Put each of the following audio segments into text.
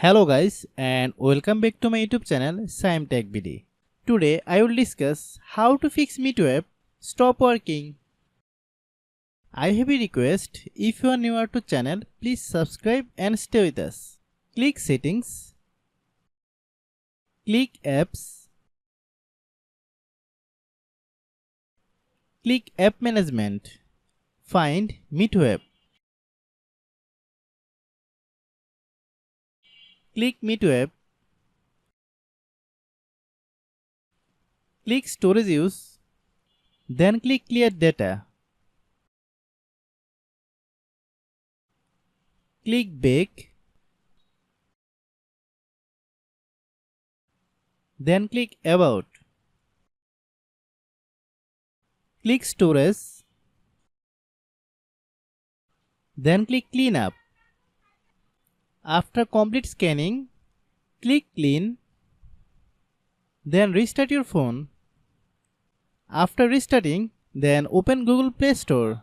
Hello guys and welcome back to my YouTube channel Shaem Tech BD. Today I will discuss how to fix MEETO app stop working. I have a request, if you are newer to channel, please subscribe and stay with us. Click settings, click apps, click app management, find MEETO app. Click MEETO app, click storage use, then click clear data. Click back, then click about. Click storage, then click clean up. After complete scanning, click clean, then restart your phone. After restarting, then open Google Play Store.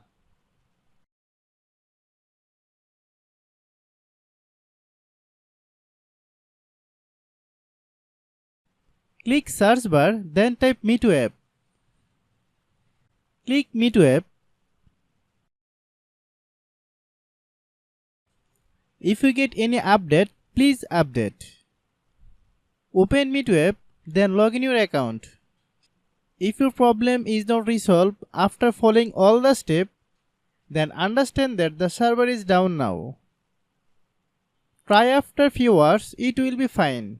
Click search bar, then type MEETO app. Click MEETO app. If you get any update, please update. Open MEETO app, then log in your account. If your problem is not resolved after following all the steps, then understand that the server is down now. Try after few hours, it will be fine.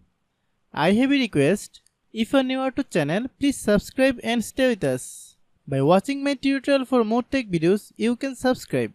I have a request, if you are newer to channel, please subscribe and stay with us. By watching my tutorial for more tech videos, you can subscribe.